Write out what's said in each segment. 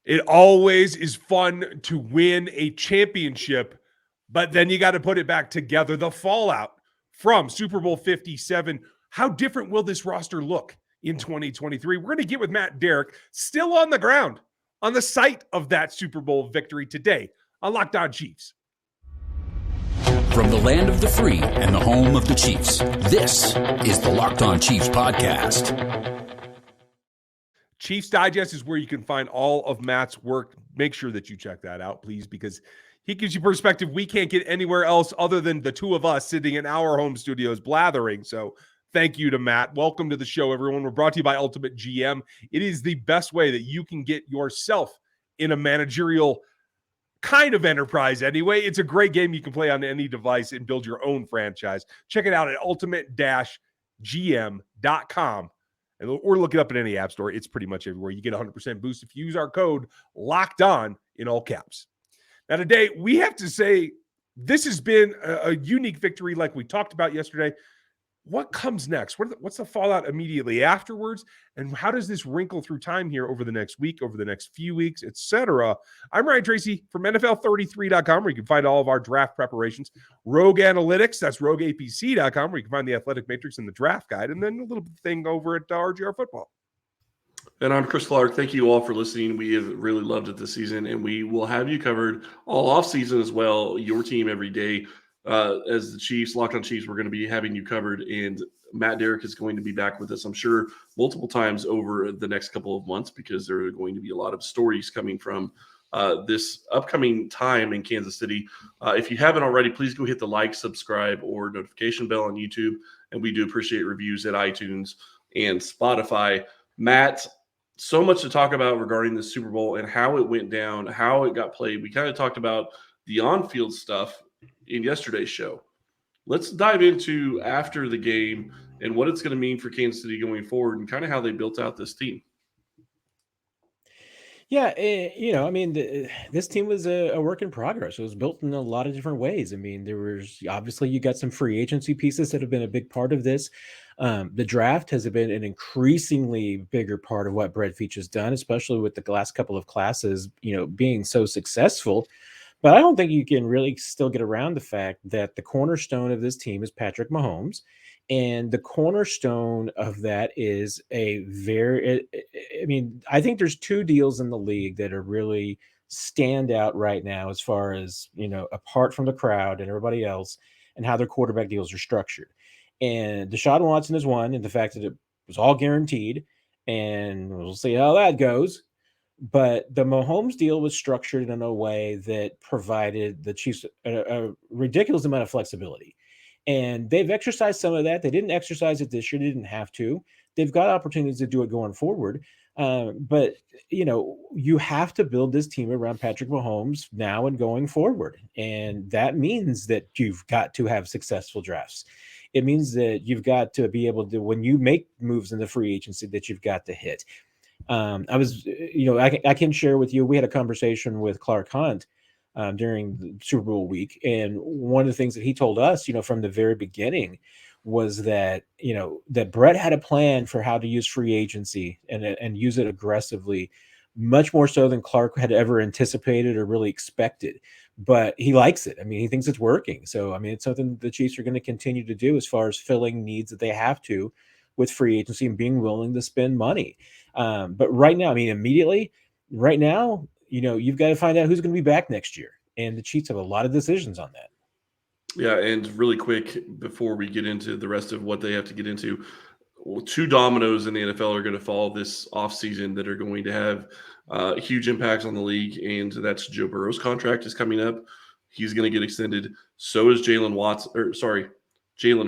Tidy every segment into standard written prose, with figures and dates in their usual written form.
It always is fun to win a championship, but then you got to put it back together. The fallout from Super Bowl 57. How different will this roster look in 2023? We're going to get with Matt Derrick, still on the ground, on the site of that Super Bowl victory today on Locked On Chiefs. From the land of the free and the home of the Chiefs, this is the Locked On Chiefs podcast. Chiefs Digest is where you can find all of Matt's work. Make sure that you check that out, please, because he gives you perspective we can't get anywhere else other than the two of us sitting in our home studios blathering. So thank you to Matt. Welcome to the show, everyone. We're brought to you by Ultimate GM. It is the best way that you can get yourself in a managerial kind of enterprise anyway. It's a great game you can play on any device and build your own franchise. Check it out at ultimate-gm.com. Or look it up in any app store. It's pretty much everywhere. You get 100% boost if you use our code Locked On in all caps. Now today, we have to say this has been a unique victory like we talked about yesterday. What comes next? What's the fallout immediately afterwards? And how does this wrinkle through time here over the next week, over the next few weeks, etc.? I'm Ryan Tracy from NFL33.com, where you can find all of our draft preparations. Rogue Analytics, that's rogueapc.com, where you can find the athletic matrix and the draft guide, and then a little thing over at RGR Football. And I'm Chris Clark. Thank you all for listening. We have really loved it this season, and we will have you covered all offseason as well, your team every day. As the Chiefs, Locked On Chiefs, we're going to be having you covered, and Matt Derrick is going to be back with us, I'm sure, multiple times over the next couple of months, because there are going to be a lot of stories coming from this upcoming time in Kansas City. If you haven't already, please go hit the like, subscribe, or notification bell on YouTube, and we do appreciate reviews at iTunes and Spotify. Matt, so much to talk about regarding the Super Bowl and how it went down, how it got played. We kind of talked about the on-field stuff in yesterday's show. Let's dive into after the game and what it's going to mean for Kansas City going forward and kind of how they built out this team. Yeah, this team was a work in progress. It was built in a lot of different ways. I mean, there was obviously you got some free agency pieces that have been a big part of this. The draft has been an increasingly bigger part of what Brett Veach has done, especially with the last couple of classes, being so successful. But I don't think you can really still get around the fact that the cornerstone of this team is Patrick Mahomes. And the cornerstone of that is I think there's two deals in the league that are really stand out right now as far as, apart from the crowd and everybody else and how their quarterback deals are structured. And Deshaun Watson is one, and the fact that it was all guaranteed, and we'll see how that goes. But the Mahomes deal was structured in a way that provided the Chiefs a ridiculous amount of flexibility. And they've exercised some of that. They didn't exercise it this year. They didn't have to. They've got opportunities to do it going forward. But you have to build this team around Patrick Mahomes now and going forward. And that means that you've got to have successful drafts. It means that you've got to be able to, when you make moves in the free agency, that you've got to hit. I can share with you, we had a conversation with Clark Hunt during the Super Bowl week. And one of the things that he told us, from the very beginning was that, that Brett had a plan for how to use free agency and use it aggressively, much more so than Clark had ever anticipated or really expected. But he likes it. I mean, he thinks it's working. So, it's something the Chiefs are going to continue to do as far as filling needs that they have to with free agency and being willing to spend money. But right now, immediately right now, you've got to find out who's going to be back next year. And the Chiefs have a lot of decisions on that. Yeah, and really quick, before we get into the rest of what they have to get into, two dominoes in the NFL are going to fall this offseason that are going to have huge impacts on the league, and that's Joe Burrow's contract is coming up. He's going to get extended. So is Jalen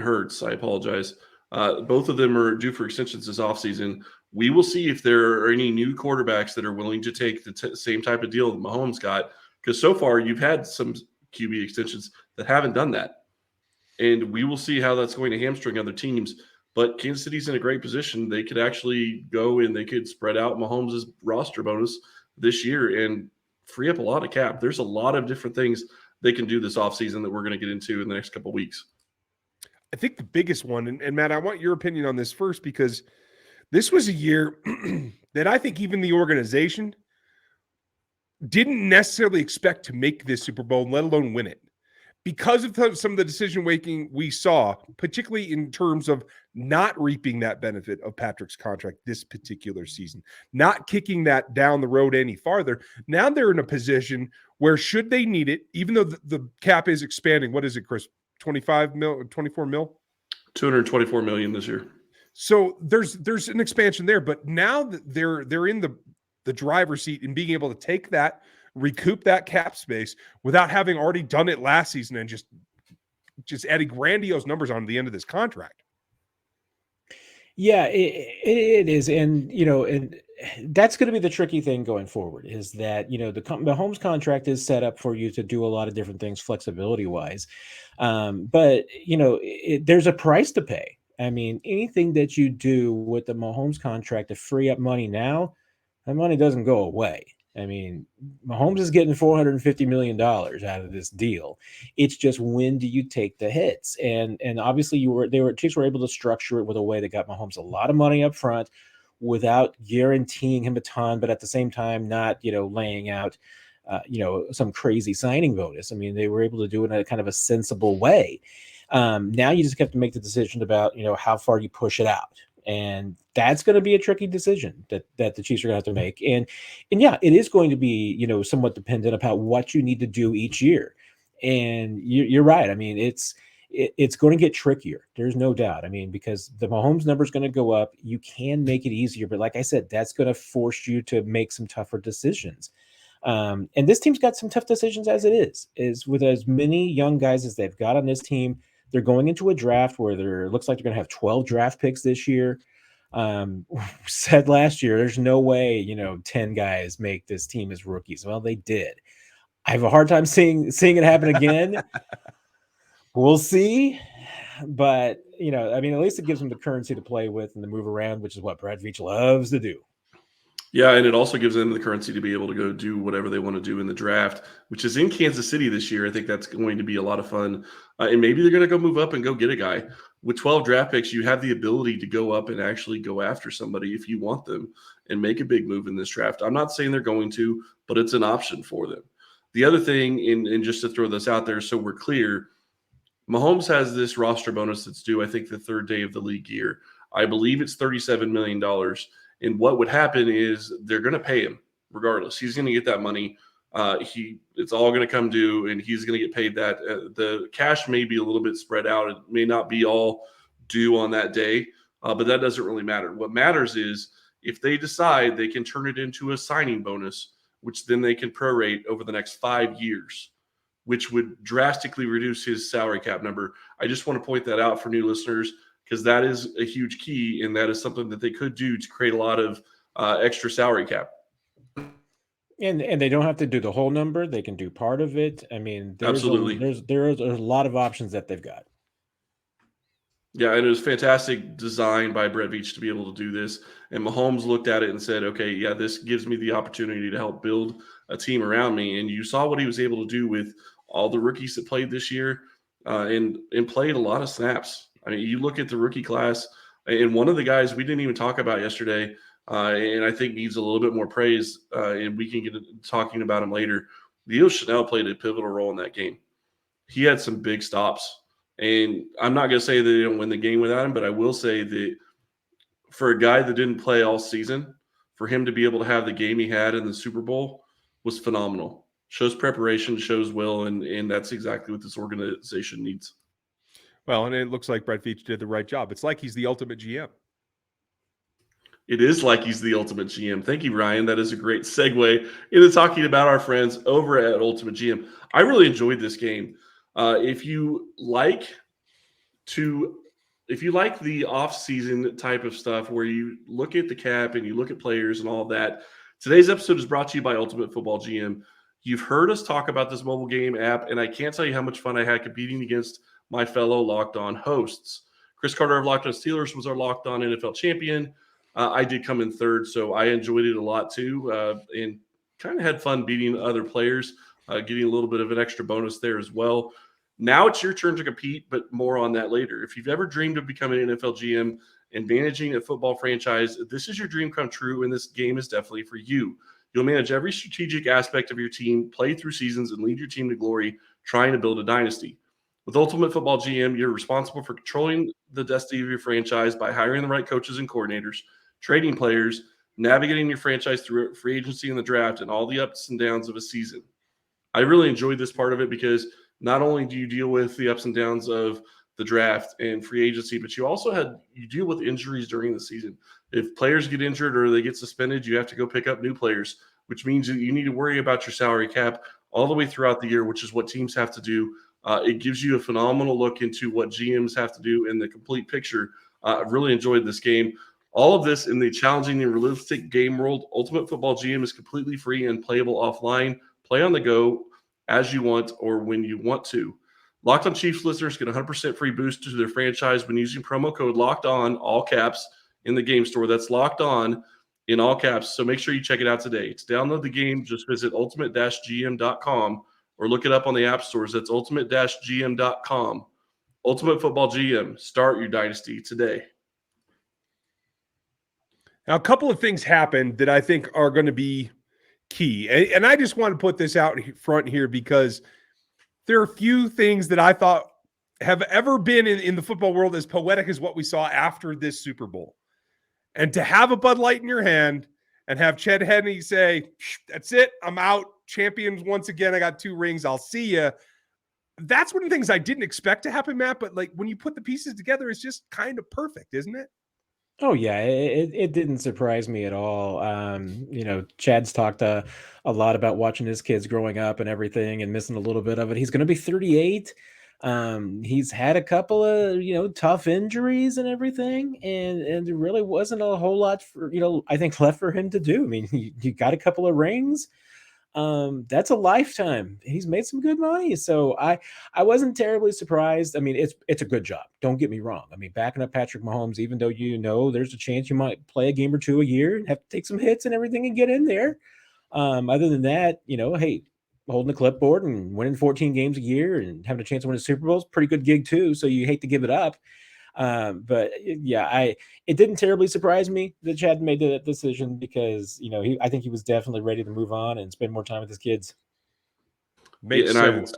Hurts. I apologize. Both of them are due for extensions this offseason. We will see if there are any new quarterbacks that are willing to take the same type of deal that Mahomes got, because so far you've had some QB extensions that haven't done that. And we will see how that's going to hamstring other teams. But Kansas City's in a great position. They could actually go and they could spread out Mahomes' roster bonus this year and free up a lot of cap. There's a lot of different things they can do this offseason that we're going to get into in the next couple of weeks. I think the biggest one, and Matt, I want your opinion on this first, because this was a year that I think even the organization didn't necessarily expect to make this Super Bowl, let alone win it. Because of some of the decision making we saw, particularly in terms of not reaping that benefit of Patrick's contract this particular season, not kicking that down the road any farther, now they're in a position where should they need it, even though the cap is expanding, what is it, Chris? 25 mil, 24 mil? 224 million this year. So there's an expansion there, but now that they're in the driver's seat and being able to take that, recoup that cap space without having already done it last season and just adding grandiose numbers on the end of this contract. Yeah, it is. And, and that's going to be the tricky thing going forward is that, the Holmes contract is set up for you to do a lot of different things flexibility wise. But, there's a price to pay. I mean, anything that you do with the Mahomes contract to free up money now, that money doesn't go away. I mean, Mahomes is getting $450 million out of this deal. It's just when do you take the hits? And obviously Chiefs were able to structure it with a way that got Mahomes a lot of money up front without guaranteeing him a ton, but at the same time not, laying out some crazy signing bonus. I mean, they were able to do it in a kind of a sensible way. Now you just have to make the decision about, how far you push it out. And that's going to be a tricky decision that the Chiefs are going to have to make. And yeah, it is going to be, somewhat dependent upon what you need to do each year. And you're right. I mean, it's going to get trickier. There's no doubt. I mean, because the Mahomes number is going to go up. You can make it easier. But like I said, that's going to force you to make some tougher decisions. And this team's got some tough decisions as it is with as many young guys as they've got on this team. They're going into a draft where looks like they're going to have 12 draft picks this year. Said last year, there's no way, 10 guys make this team as rookies. Well, they did. I have a hard time seeing it happen again. We'll see. But, at least it gives them the currency to play with and to move around, which is what Brad Veach loves to do. Yeah, and it also gives them the currency to be able to go do whatever they want to do in the draft, which is in Kansas City this year. I think that's going to be a lot of fun. And maybe they're going to go move up and go get a guy. With 12 draft picks, you have the ability to go up and actually go after somebody if you want them and make a big move in this draft. I'm not saying they're going to, but it's an option for them. The other thing, and just to throw this out there so we're clear, Mahomes has this roster bonus that's due, I think, the third day of the league year. I believe it's $37 million. And what would happen is they're going to pay him regardless. He's going to get that money. It's all going to come due, and he's going to get paid that. The cash may be a little bit spread out. It may not be all due on that day, but that doesn't really matter. What matters is if they decide they can turn it into a signing bonus, which then they can prorate over the next 5 years, which would drastically reduce his salary cap number. I just want to point that out for new listeners, because that is a huge key, and that is something that they could do to create a lot of extra salary cap. And they don't have to do the whole number; they can do part of it. I mean, Absolutely, there's a lot of options that they've got. Yeah, and it was fantastic design by Brett Veach to be able to do this. And Mahomes looked at it and said, "Okay, yeah, this gives me the opportunity to help build a team around me." And you saw what he was able to do with all the rookies that played this year, and played a lot of snaps. I mean, you look at the rookie class, and one of the guys we didn't even talk about yesterday, and I think needs a little bit more praise, and we can get talking about him later. Leo Chanel played a pivotal role in that game. He had some big stops, and I'm not going to say that they don't win the game without him, but I will say that for a guy that didn't play all season, for him to be able to have the game he had in the Super Bowl was phenomenal. Shows preparation, shows will, and that's exactly what this organization needs. Well, and it looks like Brett Veach did the right job. It's like he's the ultimate GM. It is like he's the ultimate GM. Thank you, Ryan. That is a great segue into talking about our friends over at Ultimate GM. I really enjoyed this game. If you like the off-season type of stuff where you look at the cap and you look at players and all of that, today's episode is brought to you by Ultimate Football GM. You've heard us talk about this mobile game app, and I can't tell you how much fun I had competing against my fellow Locked On hosts. Chris Carter of Locked On Steelers was our Locked On NFL champion. I did come in third, so I enjoyed it a lot too, and kind of had fun beating other players, getting a little bit of an extra bonus there as well. Now it's your turn to compete, but more on that later. If you've ever dreamed of becoming an NFL GM and managing a football franchise, this is your dream come true, and this game is definitely for you. You'll manage every strategic aspect of your team, play through seasons, and lead your team to glory trying to build a dynasty. With Ultimate Football GM, you're responsible for controlling the destiny of your franchise by hiring the right coaches and coordinators, trading players, navigating your franchise through free agency and the draft, and all the ups and downs of a season. I really enjoyed this part of it because not only do you deal with the ups and downs of the draft and free agency, but you deal with injuries during the season. If players get injured or they get suspended, you have to go pick up new players, which means that you need to worry about your salary cap all the way throughout the year, which is what teams have to do. It gives you a phenomenal look into what GMs have to do in the complete picture. I've really enjoyed this game. All of this in the challenging and realistic game world. Ultimate Football GM is completely free and playable offline. Play on the go as you want or when you want to. Locked On Chiefs listeners get 100% free boost to their franchise when using promo code Locked On, all caps, in the game store. That's Locked On in all caps. So make sure you check it out today. To download the game, just visit ultimate-gm.com or look it up on the app stores. That's ultimate-gm.com. Ultimate Football GM. Start your dynasty today. Now, a couple of things happened that I think are going to be key. And I just want to put this out front here because there are few things that I thought have ever been in the football world as poetic as what we saw after this Super Bowl. And to have a Bud Light in your hand and have Ched Henney say, that's it, I'm out, champions once again, I got 2 rings, I'll see you. That's one of the things I didn't expect to happen, Matt, but like when you put the pieces together, it's just kind of perfect, isn't it? Oh yeah, it didn't surprise me at all. Chad's talked a lot about watching his kids growing up and everything and missing a little bit of it. He's going to be 38. He's had a couple of, tough injuries and everything, and there really wasn't a whole lot for, I think left for him to do. I mean, you got a couple of rings. That's a lifetime. He's made some good money. So I wasn't terribly surprised. I mean, it's a good job. Don't get me wrong. I mean, backing up Patrick Mahomes, even though there's a chance you might play a game or 2 a year and have to take some hits and everything and get in there. Other than that, hey, holding the clipboard and winning 14 games a year and having a chance to win a Super Bowl is a pretty good gig too. So you hate to give it up. But yeah, it didn't terribly surprise me that Chad made that decision because, I think he was definitely ready to move on and spend more time with his kids. Makes sense.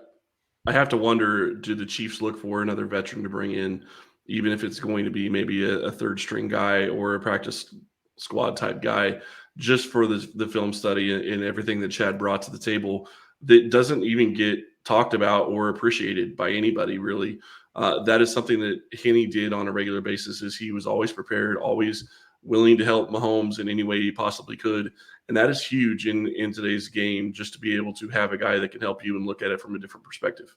I have to wonder, do the Chiefs look for another veteran to bring in, even if it's going to be maybe a third string guy or a practice squad type guy, just for the film study and everything that Chad brought to the table that doesn't even get talked about or appreciated by anybody really. That is something that Henney did on a regular basis. Is he was always prepared, always willing to help Mahomes in any way he possibly could. And that is huge in today's game, just to be able to have a guy that can help you and look at it from a different perspective.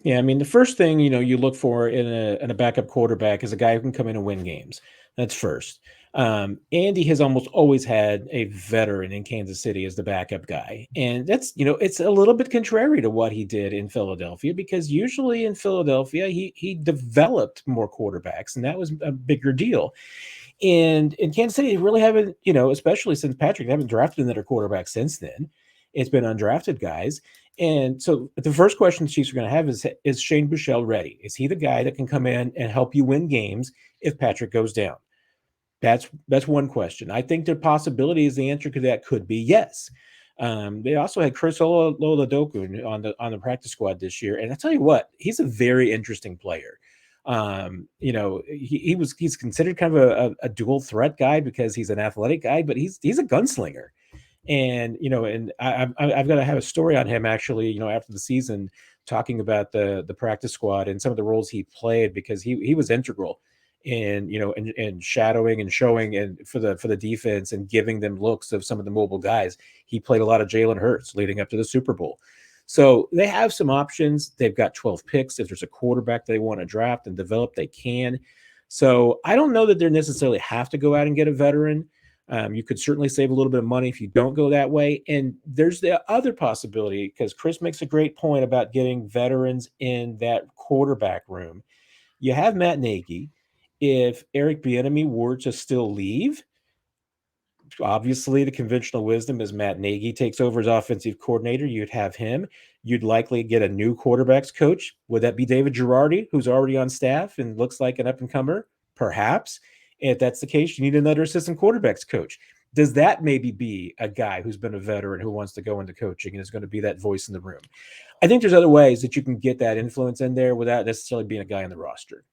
Yeah, I mean, the first thing, you look for in a backup quarterback is a guy who can come in and win games. That's first. Andy has almost always had a veteran in Kansas City as the backup guy. And that's, it's a little bit contrary to what he did in Philadelphia, because usually in Philadelphia, he developed more quarterbacks, and that was a bigger deal. And in Kansas City, they really haven't, especially since Patrick, they haven't drafted another quarterback since then. It's been undrafted guys. And so the first question the Chiefs are going to have is Shane Buechele ready? Is he the guy that can come in and help you win games if Patrick goes down? That's one question. I think the possibility is the answer to that could be yes. They also had Chris Oladoku on the practice squad this year, and I tell you what, he's a very interesting player. He's considered kind of a dual threat guy because he's an athletic guy, but he's a gunslinger. And I've got to have a story on him actually, after the season, talking about the practice squad and some of the roles he played, because he was integral in shadowing and showing and for the defense and giving them looks of some of the mobile guys. He played a lot of Jalen Hurts leading up to the Super Bowl. So they have some options. They've got 12 picks. If there's a quarterback they want to draft and develop, they can. So I don't know that they necessarily have to go out and get a veteran. You could certainly save a little bit of money if you don't go that way. And there's the other possibility, because Chris makes a great point about getting veterans in that quarterback room. You have Matt Nagy. If Eric Bieniemy were to still leave, obviously the conventional wisdom is Matt Nagy takes over as offensive coordinator. You'd have him. You'd likely get a new quarterbacks coach. Would that be David Girardi, who's already on staff and looks like an up-and-comer? Perhaps. If that's the case, you need another assistant quarterbacks coach. Does that maybe be a guy who's been a veteran who wants to go into coaching and is going to be that voice in the room? I think there's other ways that you can get that influence in there without necessarily being a guy in the roster.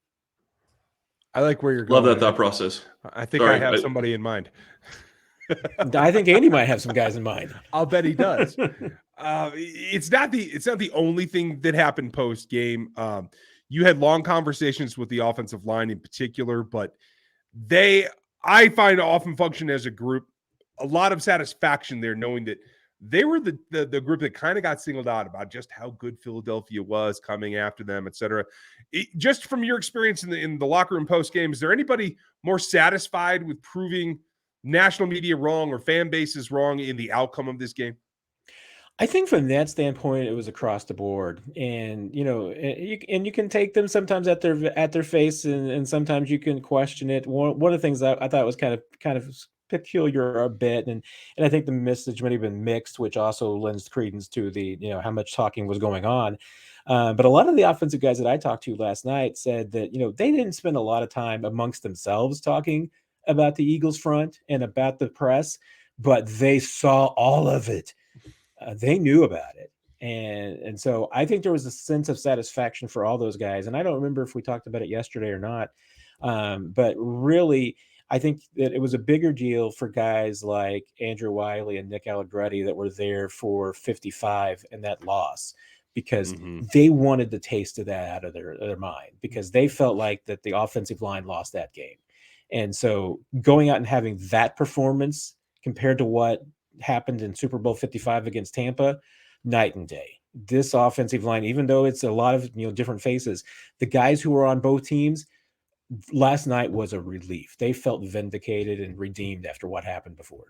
I like where you're Love going. that thought process. I think Sorry, I have somebody in mind. I think Andy might have some guys in mind. I'll bet he does. It's not the only thing that happened post game. You had long conversations with the offensive line in particular, but I find often function as a group. A lot of satisfaction there, knowing that they were the group that kind of got singled out about just how good Philadelphia was coming after them, et cetera. Just from your experience in the locker room post game, is there anybody more satisfied with proving national media wrong or fan bases wrong in the outcome of this game? I think from that standpoint, it was across the board, and you can take them sometimes at their face, and sometimes you can question it. One of the things that I thought was kind of peculiar a bit, and I think the message might have been mixed, which also lends credence to the how much talking was going on. But a lot of the offensive guys that I talked to last night said that they didn't spend a lot of time amongst themselves talking about the Eagles front and about the press, but they saw all of it. They knew about it. And so I think there was a sense of satisfaction for all those guys. And I don't remember if we talked about it yesterday or not. But really, I think that it was a bigger deal for guys like Andrew Wiley and Nick Allegretti that were there for 55 and that loss, because they wanted the taste of that out of their mind, because they felt like that the offensive line lost that game. And so going out and having that performance compared to what happened in Super Bowl 55 against Tampa, night and day. This offensive line, even though it's a lot of different faces, the guys who were on both teams last night was a relief. They felt vindicated and redeemed after what happened before.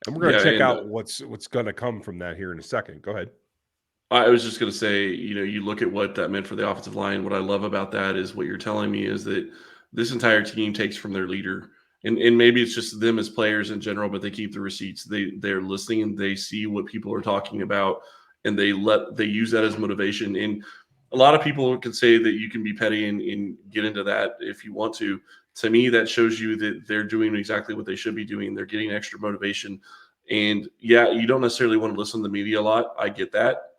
And we're going to check out what's going to come from that here in a second. Go ahead. I was just going to say, you look at what that meant for the offensive line. What I love about that is what you're telling me is that this entire team takes from their leader. And maybe it's just them as players in general, but they keep the receipts. They're listening and they see what people are talking about, and they use that as motivation. And a lot of people can say that you can be petty and get into that if you want to. To me, that shows you that they're doing exactly what they should be doing. They're getting extra motivation. And yeah, you don't necessarily want to listen to the media a lot. I get that.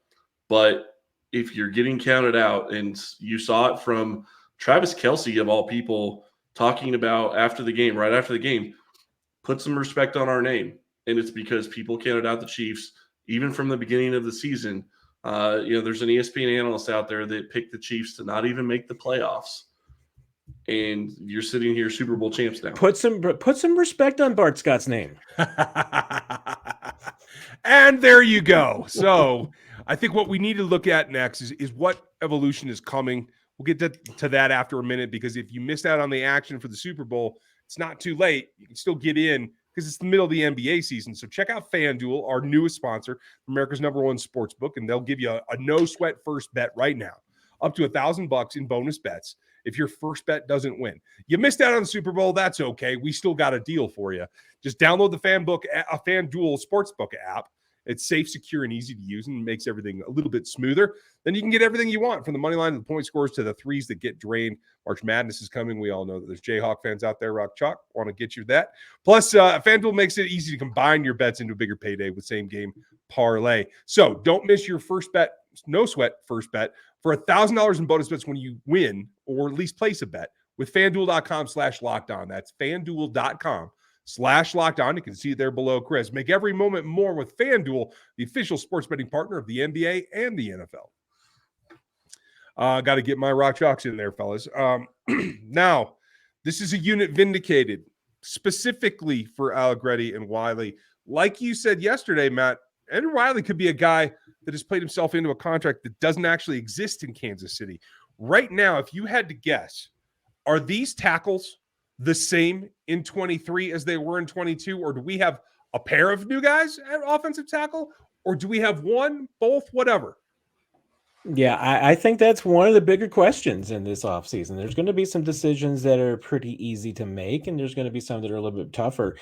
But if you're getting counted out, and you saw it from Travis Kelce of all people, talking about right after the game, put some respect on our name. And it's because people counted out the Chiefs, even from the beginning of the season. There's an ESPN analyst out there that picked the Chiefs to not even make the playoffs. And you're sitting here Super Bowl champs now. Put some respect on Bart Scott's name. And there you go. So I think what we need to look at next is what evolution is coming. We'll get to that after a minute, because if you missed out on the action for the Super Bowl, it's not too late. You can still get in because it's the middle of the NBA season. So check out FanDuel, our newest sponsor, America's #1 sports book, and they'll give you a no-sweat first bet right now, up to $1,000 in bonus bets if your first bet doesn't win. You missed out on the Super Bowl, that's okay. We still got a deal for you. Just download the FanDuel Sportsbook app. It's safe, secure, and easy to use, and makes everything a little bit smoother. Then you can get everything you want, from the money line to the point scores to the threes that get drained. March Madness is coming. We all know that there's Jayhawk fans out there. Rock Chalk want to get you that. Plus, FanDuel makes it easy to combine your bets into a bigger payday with same-game parlay. So don't miss your first bet, no sweat first bet, for $1,000 in bonus bets when you win or at least place a bet with FanDuel.com/lockedon. That's FanDuel.com/lockedon. You can see it there below, Chris. Make every moment more with FanDuel, the official sports betting partner of the NBA and the NFL. Got to get my Rock Chalks in there, fellas. Now, this is a unit vindicated specifically for Allegretti and Wiley. Like you said yesterday, Matt, Andrew Wiley could be a guy that has played himself into a contract that doesn't actually exist in Kansas City. Right now, if you had to guess, are these tackles the same in 23 as they were in 22? Or do we have a pair of new guys at offensive tackle? Or do we have one, both, whatever? Yeah, I think that's one of the bigger questions in this offseason. There's going to be some decisions that are pretty easy to make, and there's going to be some that are a little bit tougher.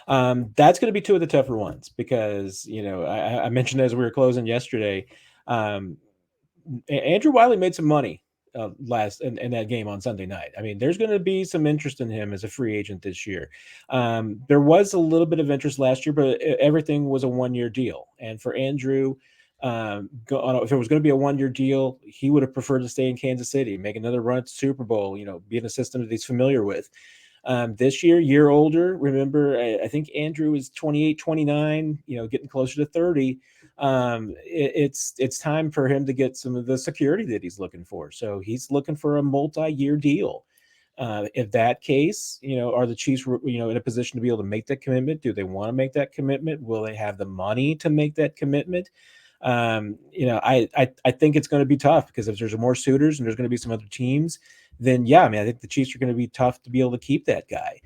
That's going to be two of the tougher ones because, I mentioned as we were closing yesterday, Andrew Wiley made some money in that game on Sunday night. I mean, there's going to be some interest in him as a free agent this year. There was a little bit of interest last year, but everything was a 1-year deal. And for Andrew, if it was going to be a 1-year deal, he would have preferred to stay in Kansas City, make another run at the Super Bowl, be in a system that he's familiar with. This year older. Remember, I think Andrew is 28, 29, getting closer to 30. It's time for him to get some of the security that he's looking for. So he's looking for a multi-year deal. If that case, are the Chiefs, in a position to be able to make that commitment? Do they want to make that commitment? Will they have the money to make that commitment? I think it's going to be tough, because if there's more suitors and there's going to be some other teams, then I think the Chiefs are going to be tough to be able to keep that guy.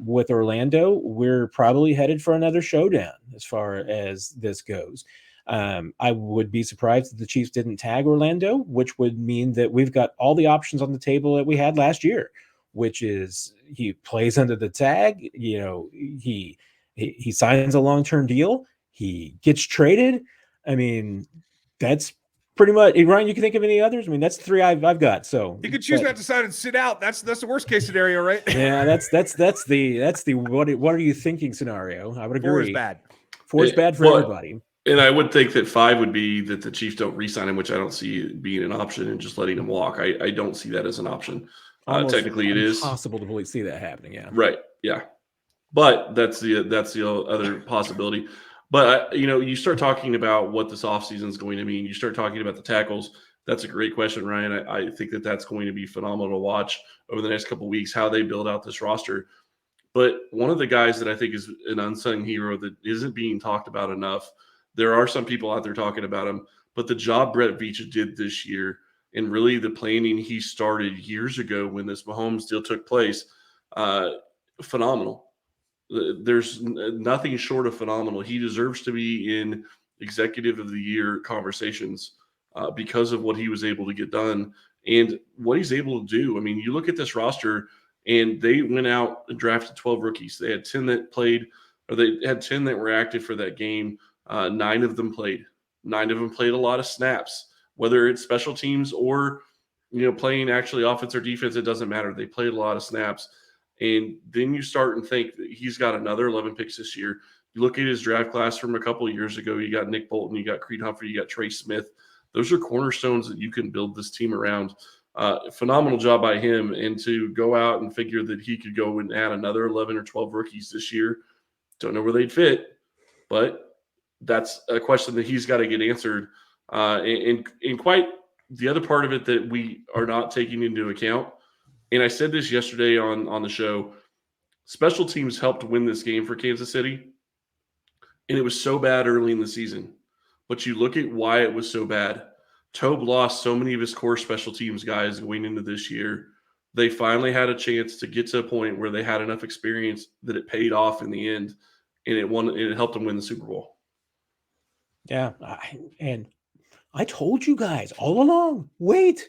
With Orlando, we're probably headed for another showdown as far as this goes. I would be surprised if the Chiefs didn't tag Orlando, which would mean that we've got all the options on the table that we had last year, which is he plays under the tag, he signs a long-term deal, he gets traded. I mean, that's pretty much, Ryan, you can think of any others? I mean, that's 3 I've got. So you could choose not to sign and sit out. That's the worst case scenario, right? Yeah, that's the what are you thinking scenario. I would agree. 4 is bad. 4 is bad for everybody. And I would think that 5 would be that the Chiefs don't re-sign him, which I don't see being an option, and just letting him walk. I don't see that as an option. Technically, it is possible to really see that happening. Yeah. Right. Yeah. But that's the other possibility. But you start talking about what this offseason is going to mean. You start talking about the tackles. That's a great question, Ryan. I think that's going to be phenomenal to watch over the next couple of weeks, how they build out this roster. But one of the guys that I think is an unsung hero that isn't being talked about enough, there are some people out there talking about him, but the job Brett Veach did this year, and really the planning he started years ago when this Mahomes deal took place, phenomenal. There's nothing short of phenomenal. He deserves to be in Executive of the Year conversations because of what he was able to get done and what he's able to do. I mean, you look at this roster, and they went out and drafted 12 rookies. They had 10 that played, or they had 10 that were active for that game. 9 of them played. 9 of them played a lot of snaps, whether it's special teams or playing actually offense or defense. It doesn't matter. They played a lot of snaps. And then you start and think that he's got another 11 picks this year. You look at his draft class from a couple of years ago. You got Nick Bolton, you got Creed Humphrey, you got Trey Smith. Those are cornerstones that you can build this team around. Phenomenal job by him. And to go out and figure that he could go and add another 11 or 12 rookies this year, don't know where they'd fit, but that's a question that he's got to get answered. And quite the other part of it that we are not taking into account, and I said this yesterday on the show, special teams helped win this game for Kansas City, and it was so bad early in the season. But you look at why it was so bad. Tobe lost so many of his core special teams guys going into this year. They finally had a chance to get to a point where they had enough experience that it paid off in the end, and it helped them win the Super Bowl. Yeah, and I told you guys all along, wait.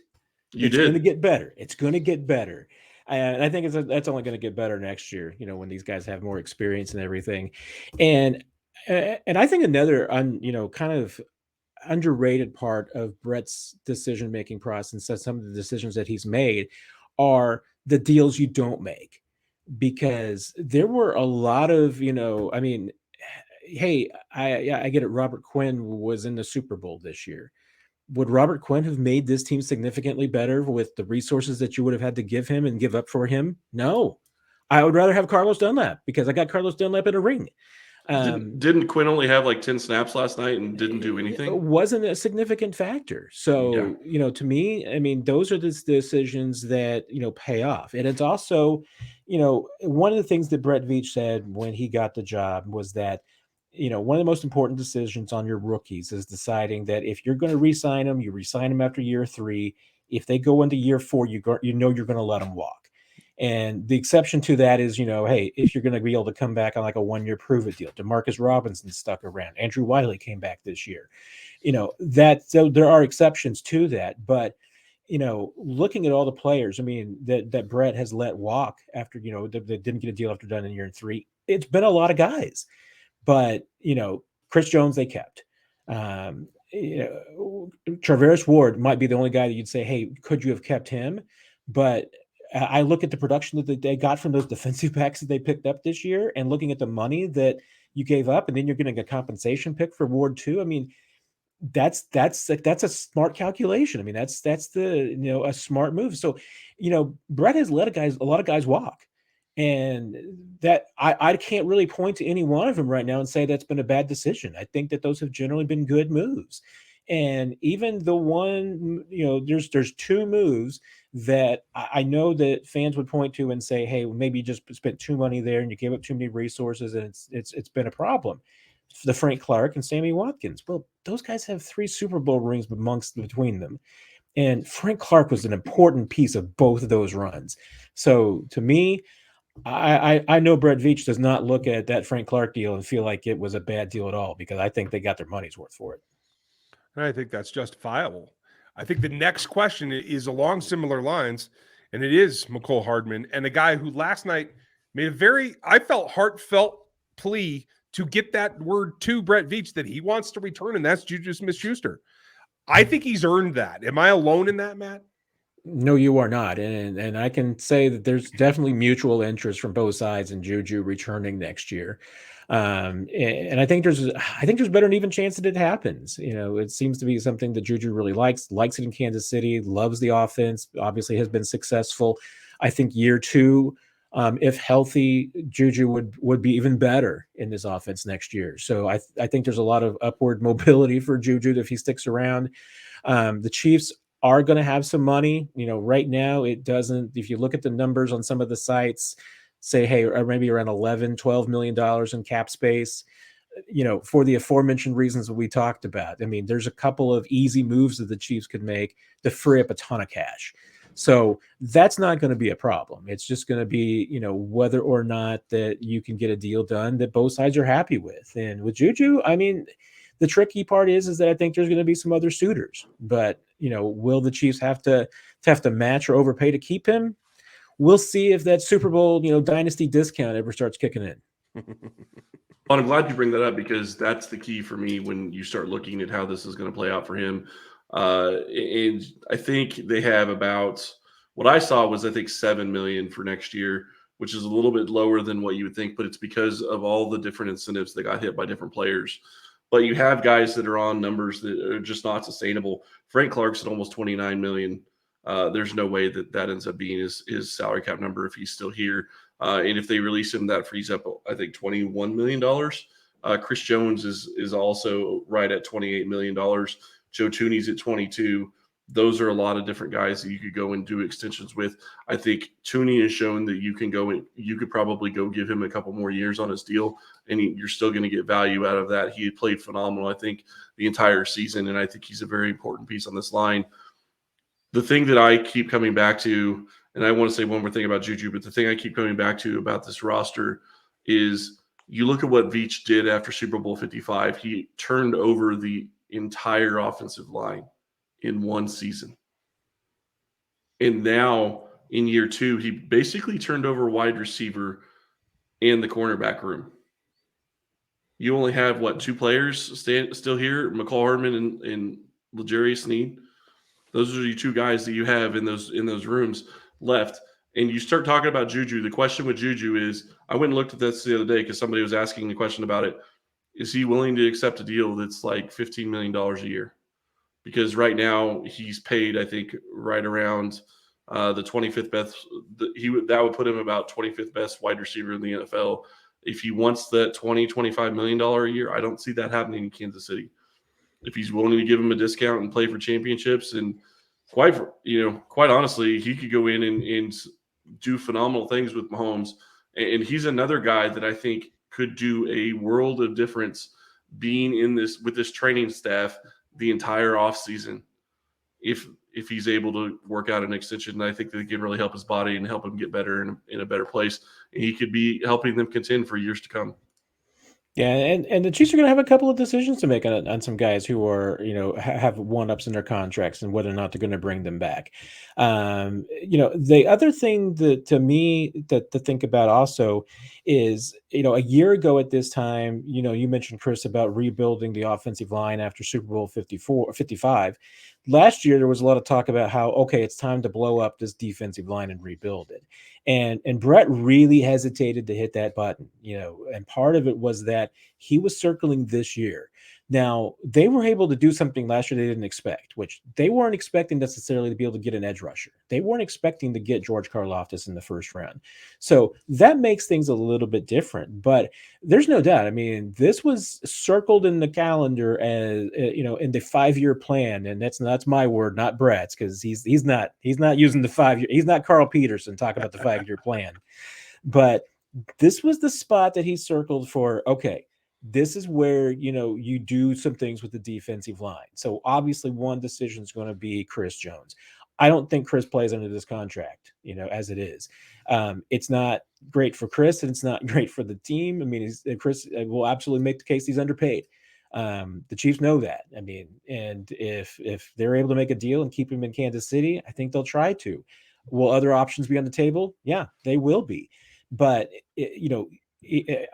It's going to get better. It's going to get better. And I think that's only going to get better next year, when these guys have more experience and everything. And I think another, kind of underrated part of Brett's decision-making process, and some of the decisions that he's made, are the deals you don't make. Because there were a lot of, hey, I get it. Robert Quinn was in the Super Bowl this year. Would Robert Quinn have made this team significantly better with the resources that you would have had to give him and give up for him? No. I would rather have Carlos Dunlap, because I got Carlos Dunlap in a ring. Didn't Quinn only have like 10 snaps last night and didn't do anything? It wasn't a significant factor. So, to me, those are the decisions that, pay off. And it's also, one of the things that Brett Veach said when he got the job was that, one of the most important decisions on your rookies is deciding that if you're going to re-sign them, you re-sign them after year 3. If they go into year 4, you're going to let them walk. And the exception to that is, hey, if you're going to be able to come back on like a 1-year prove-it deal. DeMarcus Robinson stuck around. Andrew Wiley came back this year. So there are exceptions to that. But, looking at all the players, that Brett has let walk after, that didn't get a deal after done in year 3, it's been a lot of guys. But, Chris Jones, they kept. Traveris Ward might be the only guy that you'd say, hey, could you have kept him? But I look at the production that they got from those defensive backs that they picked up this year, and looking at the money that you gave up, and then you're getting a compensation pick for Ward too. I mean, that's a smart calculation. I mean, that's the a smart move. So, Brett has let a lot of guys walk, and that I can't really point to any one of them right now and say that's been a bad decision. I think that those have generally been good moves. And even the one, there's two moves that I know that fans would point to and say, hey, well, maybe you just spent too money there and you gave up too many resources, and it's been a problem. The Frank Clark and Sammy Watkins. Well, those guys have 3 Super Bowl rings between them. And Frank Clark was an important piece of both of those runs. So to me, I know Brett Veach does not look at that Frank Clark deal and feel like it was a bad deal at all, because I think they got their money's worth for it. And I think that's justifiable. I think the next question is along similar lines, and it is McCole Hardman, and a guy who last night made a very, I felt, heartfelt plea to get that word to Brett Veach that he wants to return, and that's Juju Smith-Schuster. I think he's earned that. Am I alone in that, Matt? No, you are not. And I can say that there's definitely mutual interest from both sides in Juju returning next year. And I think there's better than even chance that it happens. It seems to be something that Juju really likes it in Kansas City, loves the offense, obviously has been successful. I think year 2, if healthy, Juju would be even better in this offense next year. So I think there's a lot of upward mobility for Juju if he sticks around. The Chiefs are going to have some money. Right now it doesn't. If you look at the numbers on some of the sites, say, hey, maybe around $11-12 million in cap space, for the aforementioned reasons that we talked about. I mean, there's a couple of easy moves that the Chiefs could make to free up a ton of cash. So that's not going to be a problem. It's just going to be, whether or not that you can get a deal done that both sides are happy with. And with Juju, I mean, the tricky part is that I think there's going to be some other suitors, but will the Chiefs have to match or overpay to keep him? We'll see if that Super Bowl, dynasty discount ever starts kicking in. Well, I'm glad you bring that up, because that's the key for me when you start looking at how this is going to play out for him. And I think they have about, what I saw was, I think, $7 million for next year, which is a little bit lower than what you would think, but it's because of all the different incentives that got hit by different players. But you have guys that are on numbers that are just not sustainable. Frank Clark's at almost $29 million. There's no way that ends up being his salary cap number if he's still here. And if they release him, that frees up, I think, $21 million. Chris Jones is also right at $28 million. Joe Tooney's at 22. Those are a lot of different guys that you could go and do extensions with. I think Tooney has shown that you could probably go give him a couple more years on his deal, and you're still going to get value out of that. He had played phenomenal, I think, the entire season, and I think he's a very important piece on this line. The thing that I keep coming back to, and I want to say one more thing about Juju, but the thing I keep coming back to about this roster is you look at what Veach did after Super Bowl 55. He turned over the entire offensive line in one season. And now in year 2, he basically turned over wide receiver and the cornerback room. You only have, 2 players still here, McCall Hardman and L'Jarius Sneed. Those are the 2 guys that you have in those rooms left. And you start talking about Juju. The question with Juju is, I went and looked at this the other day because somebody was asking the question about it. Is he willing to accept a deal that's like $15 million a year? Because right now he's paid, I think, right around the 25th best. That would put him about 25th best wide receiver in the NFL. If he wants that $20-25 million a year, I don't see that happening in Kansas City. If he's willing to give him a discount and play for championships, and quite honestly, he could go in and do phenomenal things with Mahomes. And he's another guy that I think could do a world of difference being in this with this training staff the entire offseason if he's able to work out an extension. I think that it can really help his body and help him get better in a better place. And he could be helping them contend for years to come. Yeah, and the Chiefs are going to have a couple of decisions to make on some guys who are, have one-ups in their contracts and whether or not they're going to bring them back. The other thing that to me that to think about also is, a year ago at this time, you mentioned, Chris, about rebuilding the offensive line after Super Bowl 55. Last year, there was a lot of talk about how, okay, it's time to blow up this defensive line and rebuild it. And Brett really hesitated to hit that button, and part of it was that he was circling this year. Now, they were able to do something last year they didn't expect, which they weren't expecting necessarily to be able to get an edge rusher. They weren't expecting to get George Karlaftis in the first round. So that makes things a little bit different. But there's no doubt. I mean, this was circled in the calendar as, in the 5-year plan. And that's my word, not Brett's, because he's not using the 5-year. He's not Carl Peterson talking about the 5-year plan. But this was the spot that he circled for. Okay, this is where, you do some things with the defensive line. So obviously one decision is going to be Chris Jones. I don't think Chris plays under this contract, as it is. It's not great for Chris and it's not great for the team. I mean, Chris will absolutely make the case he's underpaid. The Chiefs know that. I mean, and if they're able to make a deal and keep him in Kansas City, I think they'll try to. Will other options be on the table? Yeah, they will be. But,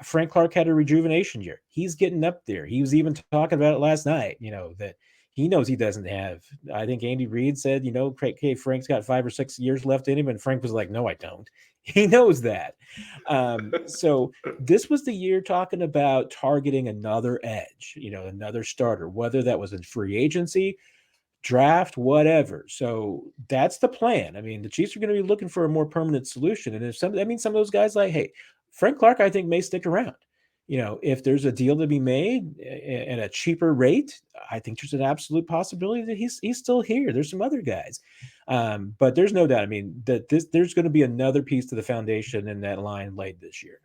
Frank Clark had a rejuvenation year. He's getting up there. He was even talking about it last night, that he knows he doesn't have. I think Andy Reid said, Frank's got 5 or 6 years left in him. And Frank was like, no, I don't. He knows that. So this was the year talking about targeting another edge, another starter, whether that was in free agency, draft, whatever. So that's the plan. I mean, the Chiefs are going to be looking for a more permanent solution. And if some of those guys like, hey, Frank Clark, I think, may stick around. If there's a deal to be made at a cheaper rate, I think there's an absolute possibility that he's still here. There's some other guys. But there's no doubt. I mean, there's going to be another piece to the foundation in that line laid this year.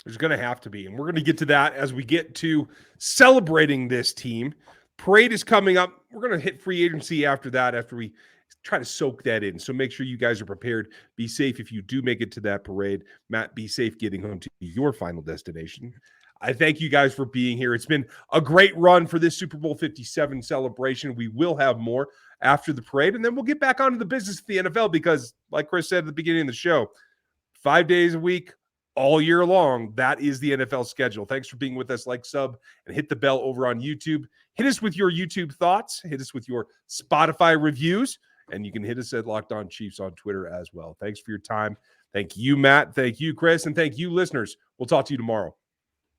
There's going to have to be. And we're going to get to that as we get to celebrating this team. Parade is coming up. We're going to hit free agency after that, after we try to soak that in. So make sure you guys are prepared. Be safe if you do make it to that parade. Matt, be safe getting home to your final destination. I thank you guys for being here. It's been a great run for this Super Bowl 57 celebration. We will have more after the parade, and then we'll get back onto the business of the NFL because, like Chris said at the beginning of the show, 5 days a week, all year long, that is the NFL schedule. Thanks for being with us. Like, sub, and hit the bell over on YouTube. Hit us with your YouTube thoughts. Hit us with your Spotify reviews. And you can hit us at Locked On Chiefs on Twitter as well. Thanks for your time. Thank you, Matt. Thank you, Chris. And thank you, listeners. We'll talk to you tomorrow.